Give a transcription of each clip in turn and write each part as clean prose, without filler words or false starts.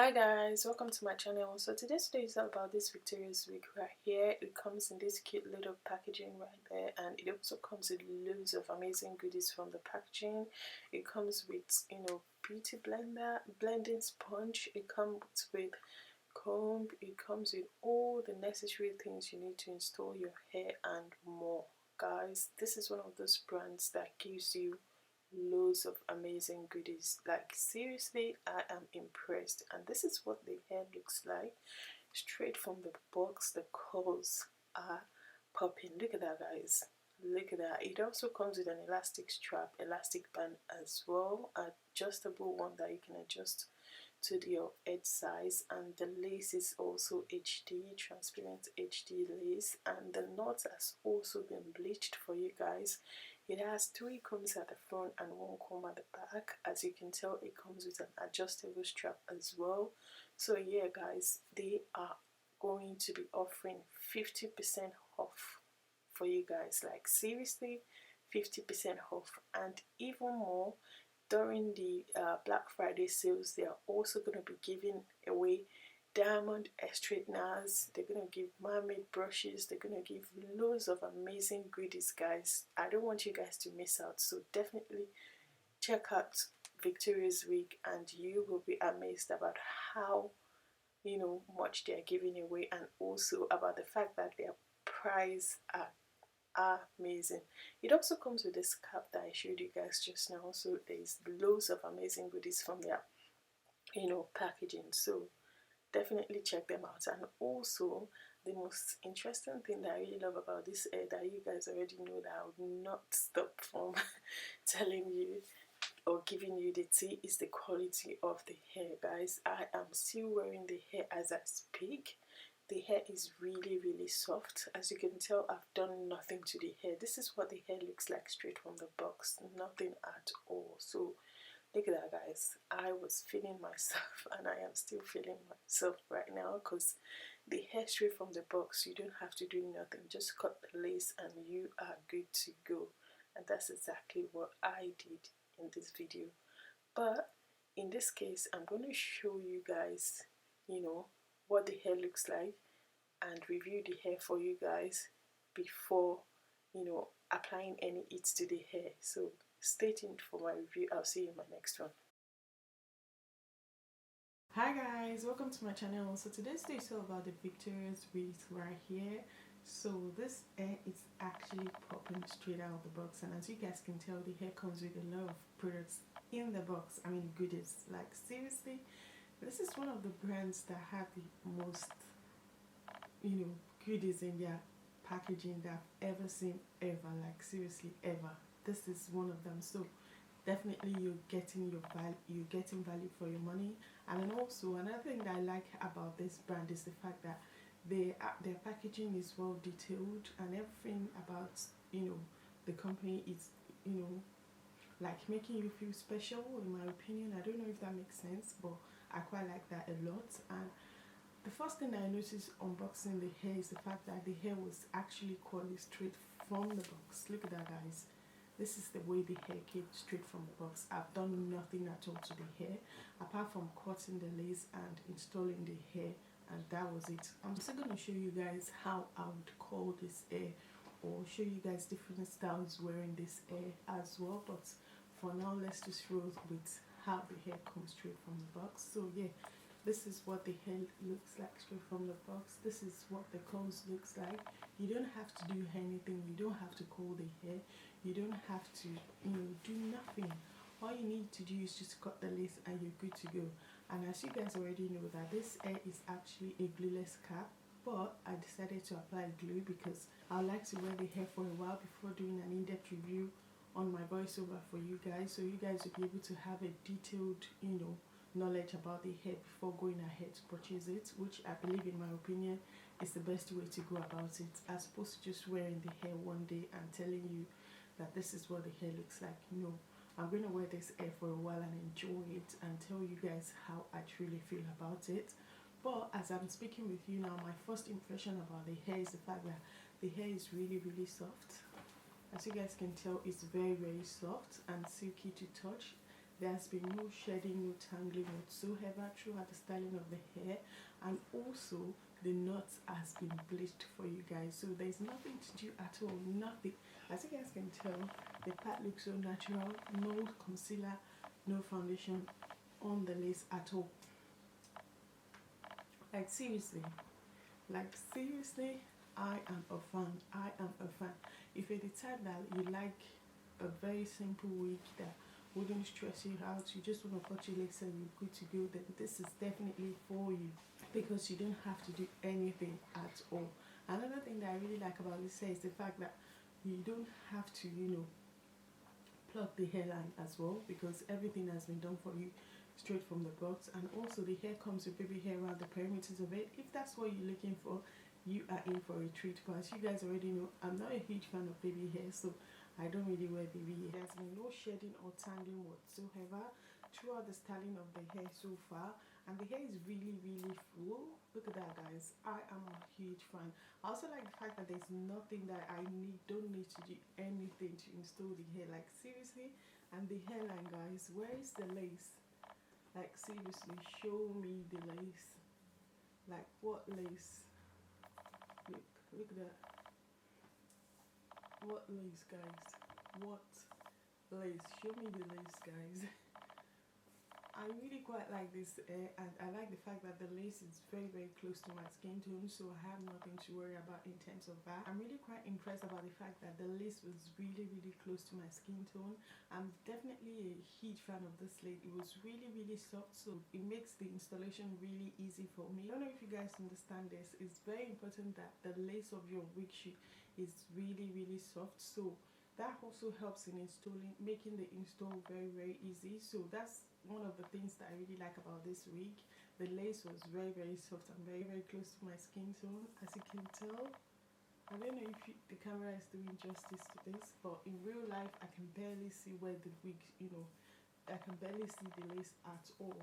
Hi guys, welcome to my channel. So today's video is all about this Victoriaswig right here. It comes in this cute little packaging right there, and it also comes with loads of amazing goodies from the packaging. It comes with, beauty blender, blending sponge. It comes with comb. It comes with all the necessary things you need to install your hair and more. Guys, this is one of those brands that gives you loads of amazing goodies. Like seriously, I am impressed, and this is what the hair looks like straight from the box. The curls are popping. Look at that, guys. Look at that. It also comes with an elastic strap, elastic band as well, adjustable one that you can adjust to your head size, and the lace is also HD, transparent HD lace, and the knots has also been bleached for you guys. It has 3 combs at the front and 1 comb at the back. As you can tell, it comes with an adjustable strap as well. So yeah guys, they are going to be offering 50% off for you guys. Like seriously, 50% off, and even more during the Black Friday sales. They are also going to be giving away diamond straighteners. They're going to give mermaid brushes. They're going to give loads of amazing goodies, guys. I don't want you guys to miss out, so definitely check out Victoriaswig and you will be amazed about how much they are giving away, and also about the fact that their price are amazing. It also comes with this cap that I showed you guys just now, so there's loads of amazing goodies from their packaging. So definitely check them out. And also the most interesting thing that I really love about this hair that you guys already know, that I would not stop from telling you or giving you the tea, is the quality of the hair, guys. I am still wearing the hair as I speak. The hair is really soft. As you can tell, I've done nothing to the hair. This is what the hair looks like straight from the box, nothing at all. So look at that, guys. I was feeling myself and I am still feeling myself right now, because the hair straight from the box, you don't have to do nothing, just cut the lace and you are good to go. And that's exactly what I did in this video. But in this case, I'm going to show you guys what the hair looks like and review the hair for you guys before applying any heat to the hair. So stay tuned for my review. I'll see you in my next one. Hi guys, welcome to my channel. So today's video is all about the Victoriaswig right here. So this hair is actually popping straight out of the box, and as you guys can tell, the hair comes with a lot of products in the box. I mean goodies. Like seriously, this is one of the brands that have the most goodies in their packaging that I've ever seen, ever. Like seriously, ever. This is one of them. So definitely you're getting value for your money. And then also another thing that I like about this brand is the fact that their packaging is well detailed, and everything about the company is like making you feel special, in my opinion. I don't know if that makes sense, but I quite like that a lot. And the first thing I noticed unboxing the hair is the fact that the hair was actually quality straight from the box. Look at that, guys. This is the way the hair came straight from the box. I've done nothing at all to the hair apart from cutting the lace and installing the hair, and that was it. I'm still going to show you guys how I would curl this hair, or show you guys different styles wearing this hair as well. But for now, let's just roll with how the hair comes straight from the box. So yeah, this is what the hair looks like straight from the box. This is what the combs looks like. You don't have to do anything. You don't have to curl the hair. You don't have to do nothing. All you need to do is just cut the lace and you're good to go. And as you guys already know, that this hair is actually a glueless cap, but I decided to apply glue because I like to wear the hair for a while before doing an in-depth review on my voiceover for you guys, so you guys will be able to have a detailed knowledge about the hair before going ahead to purchase it, which I believe, in my opinion, is the best way to go about it, as opposed to just wearing the hair one day and telling you that this is what the hair looks like. No, I'm going to wear this hair for a while and enjoy it and tell you guys how I truly feel about it. But as I'm speaking with you now, my first impression about the hair is the fact that the hair is really soft. As you guys can tell, it's very soft and silky to touch. There's been no shedding, no tangling whatsoever throughout the styling of the hair, and also the knots has been bleached for you guys, so there's nothing to do at all, nothing. As you guys can tell, the part looks so natural, no concealer, no foundation on the lace at all. Like seriously, I am a fan. I am a fan. If you're the type that you like a very simple wig that wouldn't stress you out, you just want to cut your lace and you're good to go, then this is definitely for you, because you don't have to do anything at all. Another thing that I really like about this hair is the fact that you don't have to, you know, plug the hairline as well, because everything has been done for you straight from the box. And also the hair comes with baby hair around the perimeters of it. If that's what you're looking for, you are in for a treat. But as you guys already know, I'm not a huge fan of baby hair, so I don't really wear baby hair. There's been no shedding or tangling whatsoever throughout the styling of the hair so far, and the hair is really full. Look at that, guys. I am a huge fan. I also like the fact that there's nothing that I don't need to do anything to install the hair, like seriously. And the hairline, guys, where is the lace? Like seriously, show me the lace. Like what lace? Look at that. What lace, guys? What lace? Show me the lace, guys. I really quite like this hair, and I like the fact that the lace is very close to my skin tone, so I have nothing to worry about in terms of that. I'm really quite impressed about the fact that the lace was really close to my skin tone. I'm definitely a huge fan of this lace. It was really soft, so it makes the installation really easy for me. I don't know if you guys understand this. It's very important that the lace of your wig sheet is really soft, so that also helps in installing, making the install very easy. So that's one of the things that I really like about this wig. The lace was very soft and very close to my skin tone, as you can tell. I don't know if the camera is doing justice to this, but in real life I can barely see where the wig, you know, I can barely see the lace at all.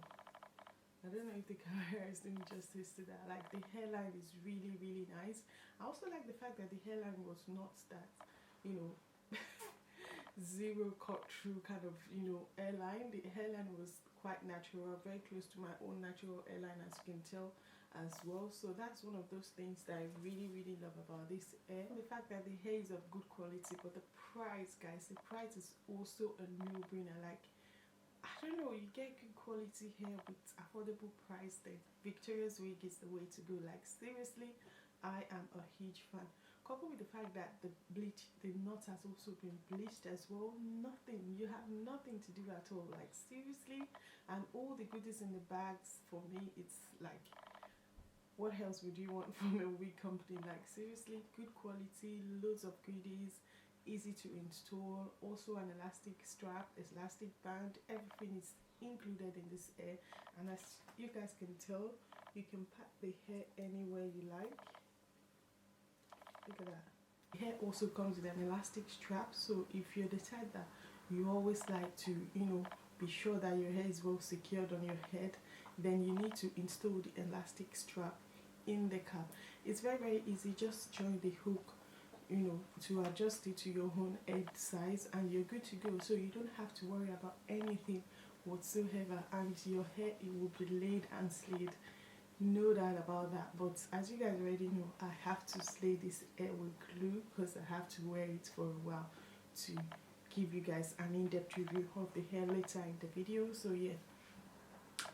I don't know if the camera is doing justice to that. Like the hairline is really nice. I also like the fact that the hairline was not that, you know, zero cut through kind of, you know, hairline. The hairline was quite natural, very close to my own natural hairline, as you can tell as well. So that's one of those things that I really love about this hair. The fact that the hair is of good quality, but the price, guys, the price is also a no-brainer. Like, I don't know, you get good quality hair with affordable price, then Victoriaswig is the way to go. Like seriously, I am a huge fan. Coupled with the fact that the knot has also been bleached as well. Nothing, you have nothing to do at all, like seriously. And all the goodies in the bags, for me, it's like, what else would you want from a wig company? Like seriously, good quality, loads of goodies, easy to install. Also an elastic strap, elastic band, everything is included in this hair. And as you guys can tell, you can pack the hair anywhere you like. Look at that. The hair also comes with an elastic strap, so if you're the type that you always like to, you know, be sure that your hair is well secured on your head, then you need to install the elastic strap in the cap. It's very easy. Just join the hook, you know, to adjust it to your own head size, and you're good to go. So you don't have to worry about anything whatsoever, and your hair, it will be laid and slayed, no doubt about that. But as you guys already know, I have to slay this hair with glue, because I have to wear it for a while to give you guys an in-depth review of the hair later in the video. So yeah,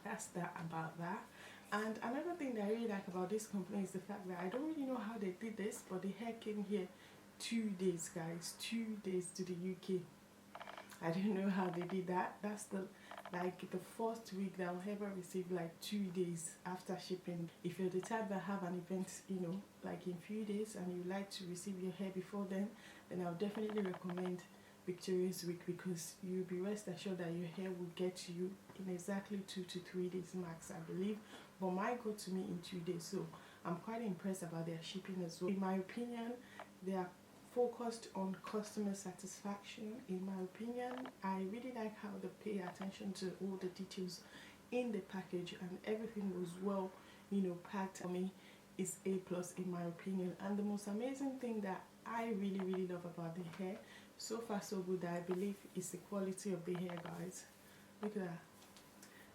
that's that about that. And another thing that I really like about this company is the fact that I don't really know how they did this, but the hair came here 2 days, guys, 2 days to the UK. I don't know how they did that. That's the first week that I'll ever receive like 2 days after shipping. If you're the type that have an event, you know, like in few days, and you like to receive your hair before then I'll definitely recommend Victoriaswig, because you'll be rest assured that your hair will get to you in exactly 2 to 3 days max, I believe. But mine got to me in 2 days, so I'm quite impressed about their shipping as well. In my opinion, they are focused on customer satisfaction. In my opinion, I really like how they pay attention to all the details in the package, and everything was well, you know, packed. For me, is A+ in my opinion. And the most amazing thing that I really love about the hair, so far so good, that I believe is the quality of the hair, guys. Look at that.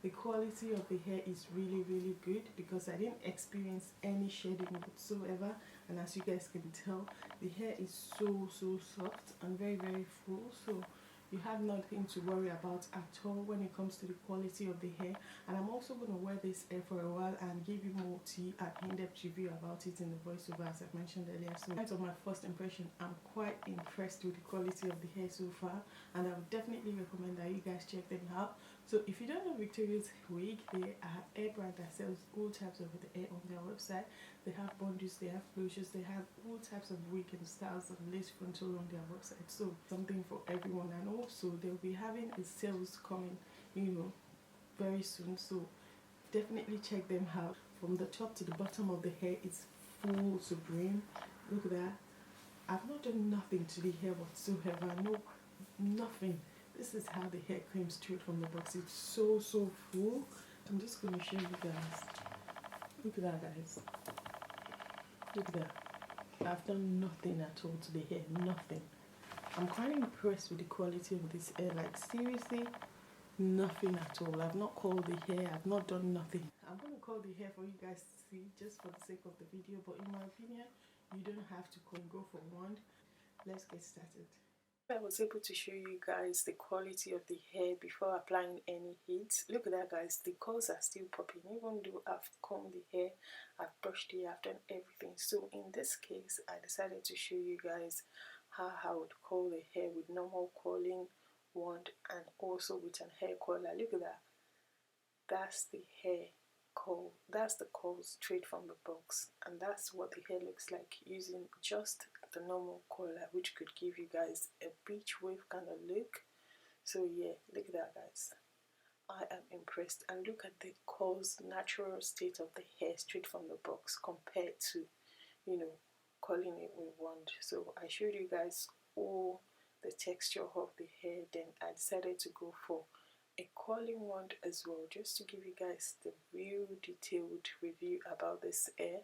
The quality of the hair is really good because I didn't experience any shedding whatsoever, and as you guys can tell, the hair is so soft and very full, so you have nothing to worry about at all when it comes to the quality of the hair. And I'm also going to wear this hair for a while and give you more tea and in-depth review about it in the voiceover, as I mentioned earlier. So in terms of my first impression, I'm quite impressed with the quality of the hair so far, and I would definitely recommend that you guys check them out. So if you don't know Victoriaswig, they are a hair brand that sells all types of the hair on their website. They have bundles, they have closures, they have all types of wig and styles and lace frontal on their website. So something for everyone. And also they'll be having a sales coming, you know, very soon. So definitely check them out. From the top to the bottom of the hair, it's full to brim. Look at that. I've not done nothing to the hair whatsoever. No, nothing. This is how the hair came straight from the box. It's so full. I'm just going to show you guys. Look at that, guys. Look at that. I've done nothing at all to the hair. Nothing. I'm quite impressed with the quality of this hair. Like, seriously, nothing at all. I've not curled the hair. I've not done nothing. I'm going to curl the hair for you guys to see, just for the sake of the video. But in my opinion, you don't have to go for one. Let's get started. I was able to show you guys the quality of the hair before applying any heat. Look at that, guys. The curls are still popping, even though I've combed the hair, I've brushed the hair, I've done everything. So in this case, I decided to show you guys how I would curl the hair with normal curling wand and also with an hair curler. Look at that. That's the hair curl. That's the curl straight from the box, and that's what the hair looks like using just the normal curler, which could give you guys a beach wave kind of look. So yeah, look at that, guys. I am impressed. And look at the curls natural state of the hair straight from the box compared to, you know, curling it with wand. So I showed you guys all the texture of the hair, then I decided to go for a curling wand as well, just to give you guys the real detailed review about this hair,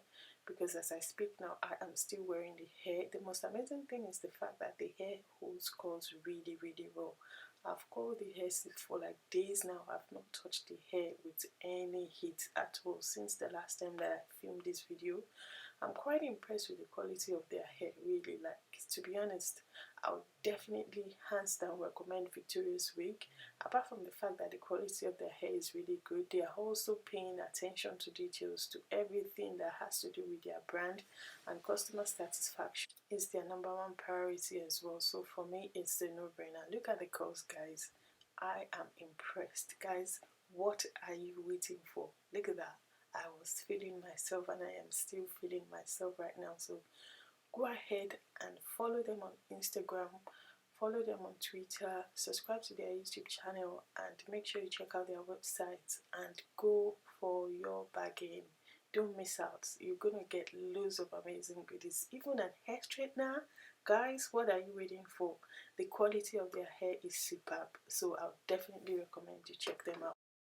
because as I speak now, I am still wearing the hair. The most amazing thing is the fact that the hair holds curls really well. I've curled the hair for like days now. I've not touched the hair with any heat at all since the last time that I filmed this video. I'm quite impressed with the quality of their hair, really. Like, to be honest, I would definitely hands down recommend Victoriaswig. Apart from the fact that the quality of their hair is really good, they are also paying attention to details, to everything that has to do with their brand, and customer satisfaction is their #1 priority as well. So for me, it's a no-brainer. Look at the curls, guys. I am impressed. Guys, what are you waiting for? Look at that. I was feeling myself, and I am still feeling myself right now. So go ahead and follow them on Instagram, follow them on Twitter, subscribe to their YouTube channel, and make sure you check out their website and go for your bargain. Don't miss out. You're gonna get loads of amazing goodies, even an hair straightener. Guys, what are you waiting for? The quality of their hair is superb, so I'll definitely recommend you check them out.